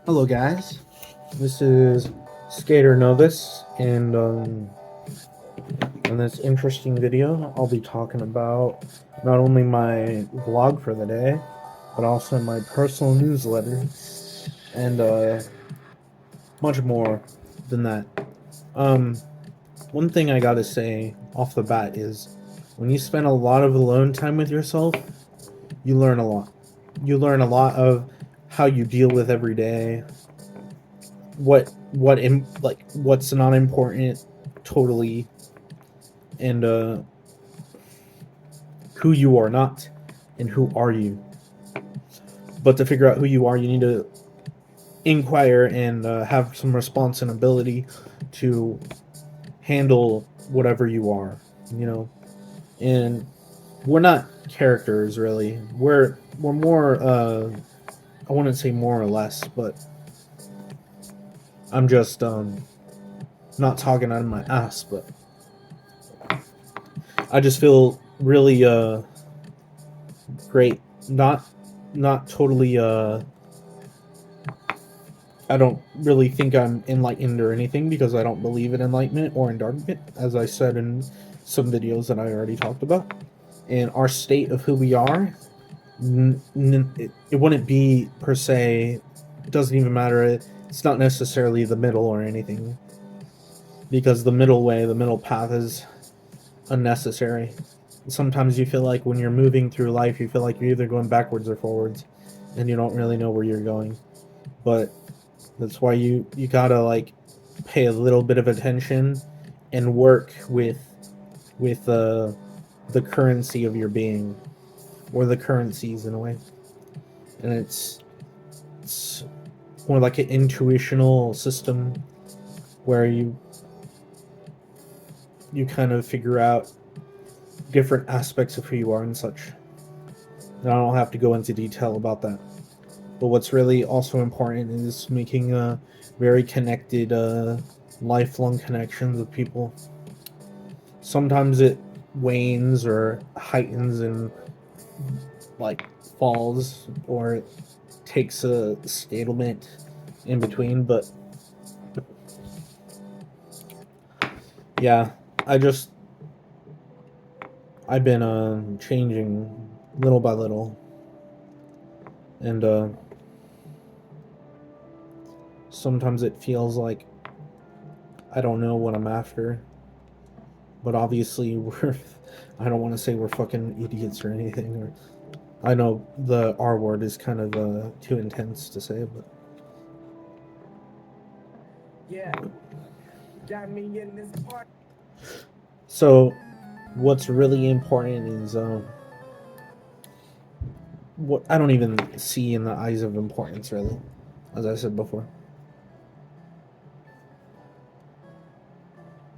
Hello, guys. This is Skater Novus, and in this interesting video, I'll be talking about not only my vlog for the day, but also my personal newsletter, and much more than that. Um, One thing I gotta say off the bat is when you spend a lot of alone time with yourself, you learn a lot. You learn a lot of how you deal with every day, what's not important totally, and who you are not and who are you. But to figure out who you are, you need to inquire and have some responsibility to handle whatever you are, you know. And we're not characters really. We're more I wouldn't say more or less, but I'm just not talking out of my ass, but I just feel really great. Not totally I don't really think I'm enlightened or anything because I don't believe in enlightenment or enlightenment, as I said in some videos that I already talked about. And our state of who we are, it wouldn't be per se, it doesn't even matter. It's not necessarily the middle or anything, because the middle way, the middle path is unnecessary. Sometimes you feel like when you're moving through life, you feel like you're either going backwards or forwards, and you don't really know where you're going. But that's why you gotta like pay a little bit of attention and work with the currency of your being, or the currencies in a way. And it's more like an intuitional system where you kind of figure out different aspects of who you are and such. And I don't have to go into detail about that. But what's really also important is making very connected, lifelong connections with people. Sometimes it wanes or heightens and like falls, or it takes a stalemate in between. But yeah, I just I've been changing little by little, and sometimes it feels like I don't know what I'm after. But obviously, we're. I don't want to say we're fucking idiots or anything. Or I know the R word is kind of too intense to say, but Yeah, got me in this part. so what's really important is what I don't even see in the eyes of importance, really, as I said before.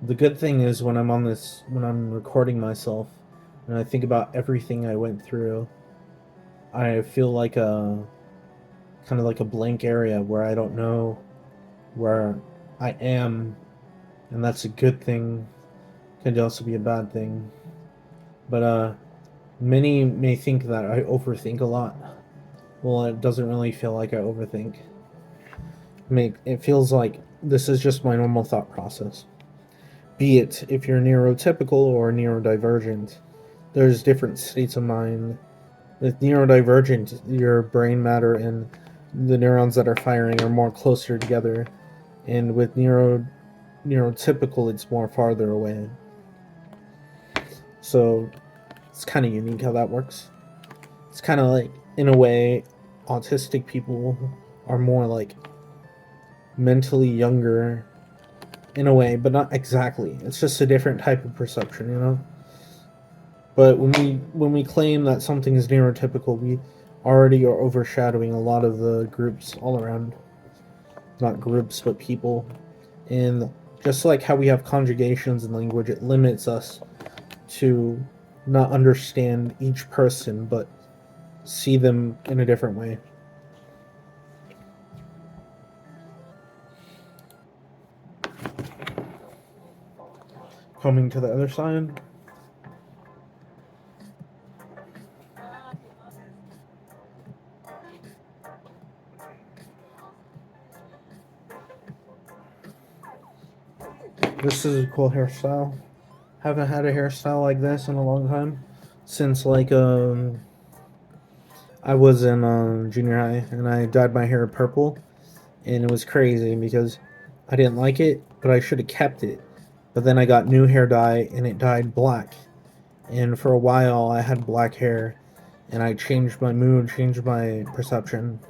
The good thing is when I'm recording myself, and I think about everything I went through, I feel like a kind of like a blank area where I don't know where I am, and that's a good thing. Could also be a bad thing, but many may think that I overthink a lot. Well, it doesn't really feel like I overthink. It feels like this is just my normal thought process. Be it if you're neurotypical or neurodivergent, there's different states of mind. With neurodivergent, your brain matter and the neurons that are firing are more closer together, and with neurotypical, it's more farther away. So it's kind of unique how that works. It's kind of like, in a way, autistic people are more like mentally younger in a way, but not exactly. It's just a different type of perception, you know. But when we claim that something is neurotypical, we already are overshadowing a lot of the groups all around. Not groups, but people. And just like how we have conjugations in language, it limits us to not understand each person, but see them in a different way. Coming to the other side. This is a cool hairstyle. Haven't had a hairstyle like this in a long time. Since like I was in junior high and I dyed my hair purple, and it was crazy because I didn't like it, but I should have kept it. But then I got new hair dye and it dyed black. And for a while I had black hair and I changed my mood, changed my perception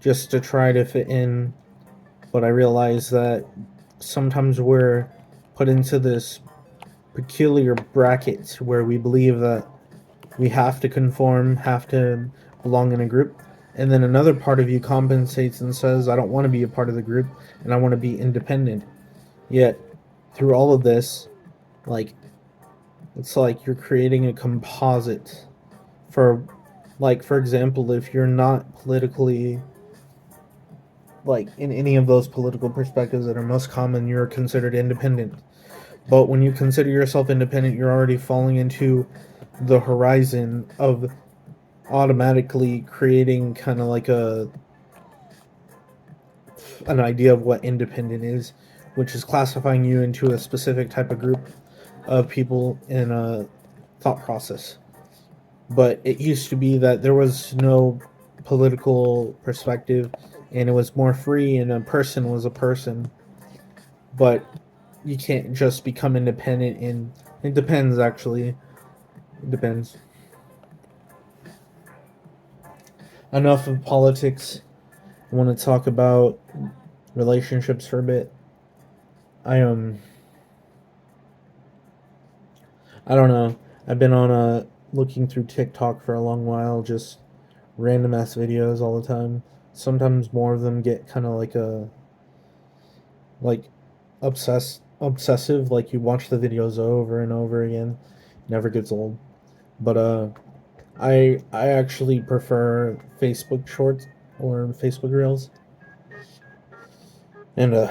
just to try to fit in. But I realized that sometimes we're put into this peculiar bracket where we believe that we have to conform, have to belong in a group. And then another part of you compensates and says, I don't want to be a part of the group and I want to be independent. Yet, through all of this, like, it's like you're creating a composite for, like, for example, if you're not politically, like, in any of those political perspectives that are most common, you're considered independent. But when you consider yourself independent, you're already falling into the horizon of automatically creating kind of like an idea of what independent is, which is classifying you into a specific type of group of people in a thought process. But it used to be that there was no political perspective and it was more free and a person was a person. But you can't just become independent, and it depends actually. It depends. Enough of politics. I want to talk about relationships for a bit. I I don't know. I've been on a looking through TikTok for a long while, just random ass videos all the time. Sometimes more of them get kind of like obsessive, like you watch the videos over and over again. Never gets old. But I actually prefer Facebook Shorts or Facebook Reels. And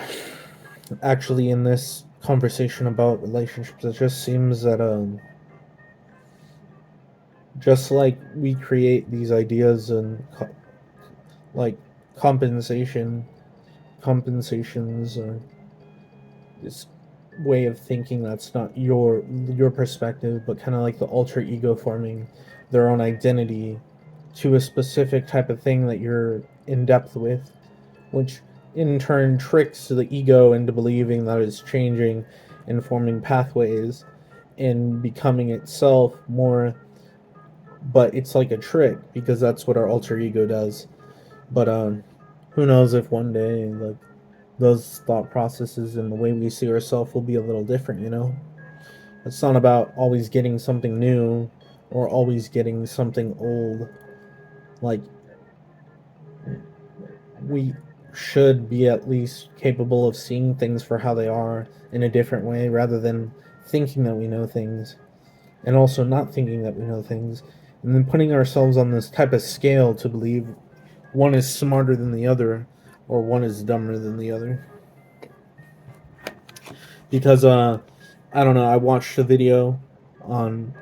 actually in this conversation about relationships, it just seems that just like we create these ideas and like compensation compensations or this way of thinking that's not your perspective, but kind of like the alter ego forming their own identity to a specific type of thing that you're in depth with, which in turn tricks the ego into believing that it's changing and forming pathways and becoming itself more. But it's like a trick because that's what our alter ego does. But who knows if one day like those thought processes and the way we see ourselves will be a little different, you know? It's not about always getting something new or always getting something old. Like, we should be at least capable of seeing things for how they are in a different way rather than thinking that we know things and also not thinking that we know things and then putting ourselves on this type of scale to believe one is smarter than the other or one is dumber than the other. Because I don't know, I watched a video on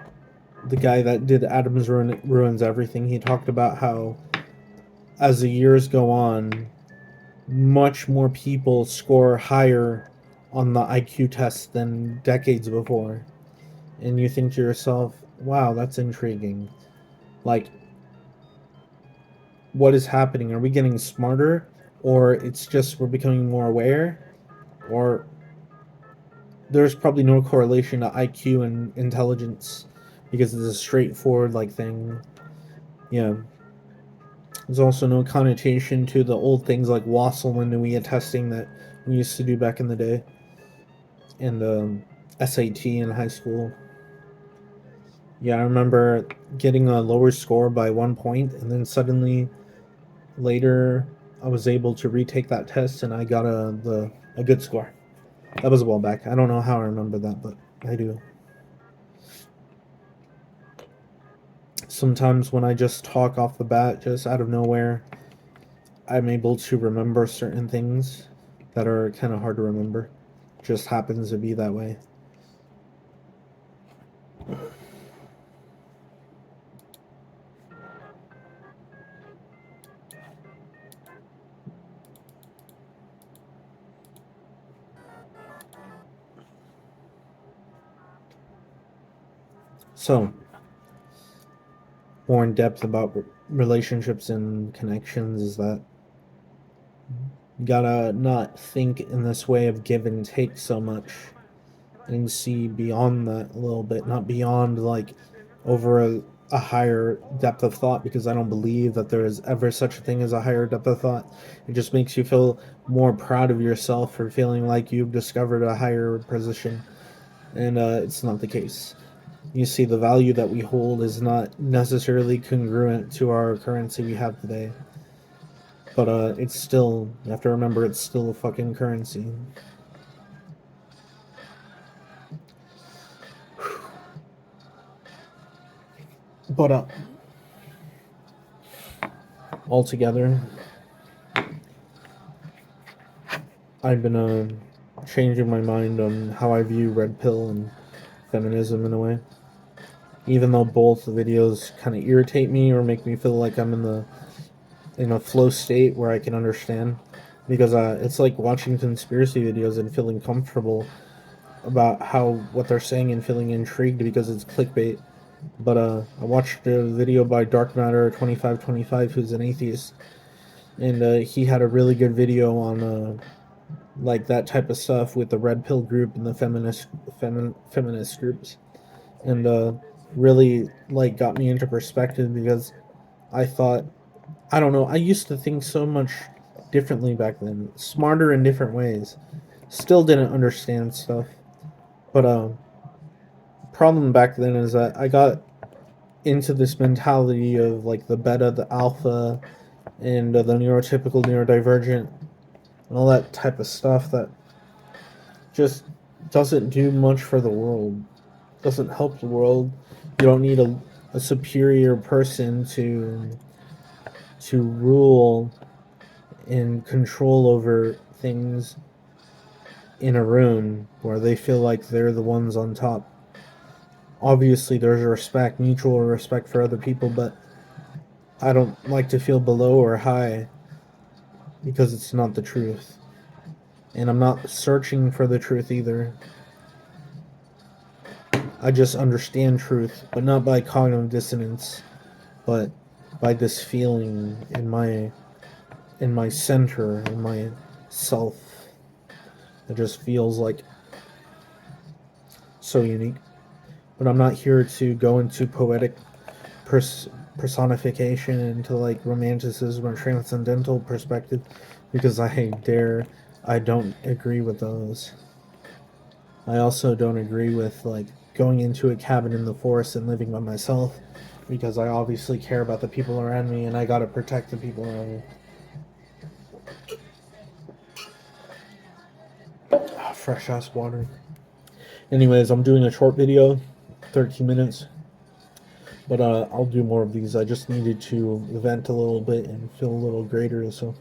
the guy that did Adams Ruins Everything. He talked about how as the years go on, much more people score higher on the IQ test than decades before. And you think to yourself, wow, that's intriguing. Like, what is happening? Are we getting smarter? Or it's just we're becoming more aware? Or there's probably no correlation to IQ and intelligence because it's a straightforward like thing. Yeah. There's also no connotation to the old things like Wassel and NUIA testing that we used to do back in the day, and SAT in high school. Yeah, I remember getting a lower score by 1 point, and then suddenly later I was able to retake that test, and I got a good score. That was a while back. I don't know how I remember that, but I do. Sometimes when I just talk off the bat, just out of nowhere, I'm able to remember certain things that are kind of hard to remember. Just happens to be that way. So, more in depth about relationships and connections is that you gotta not think in this way of give and take so much and see beyond that a little bit, not beyond like over a higher depth of thought, because I don't believe that there is ever such a thing as a higher depth of thought. It just makes you feel more proud of yourself for feeling like you've discovered a higher position, and it's not the case. You see, the value that we hold is not necessarily congruent to our currency we have today. But it's still, you have to remember, it's still a fucking currency. But altogether, I've been changing my mind on how I view Red Pill and feminism in a way. Even though both videos kind of irritate me or make me feel like I'm in a flow state where I can understand, because it's like watching conspiracy videos and feeling comfortable about how what they're saying and feeling intrigued because it's clickbait. But I watched a video by Dark Matter 2525, who's an atheist, and he had a really good video on like that type of stuff with the Red Pill group and the feminist groups, and really like got me into perspective, because I thought, I don't know, I used to think so much differently back then, smarter in different ways. Still didn't understand stuff, but problem back then is that I got into this mentality of like the beta, the alpha, and the neurotypical, neurodivergent, and all that type of stuff that just doesn't do much for the world, doesn't help the world. You don't need a superior person to rule and control over things in a room where they feel like they're the ones on top. Obviously, there's respect, mutual respect for other people, but I don't like to feel below or high, because it's not the truth. And I'm not searching for the truth either. I just understand truth, but not by cognitive dissonance, but by this feeling in my center, in my self. It just feels like so unique. But I'm not here to go into poetic personification, into like romanticism or transcendental perspective, because I don't agree with those. I also don't agree with like going into a cabin in the forest and living by myself, because I obviously care about the people around me and I gotta protect the people around me. Fresh ass water. Anyways, I'm doing a short video, 13 minutes, but I'll do more of these. I just needed to vent a little bit and feel a little greater, so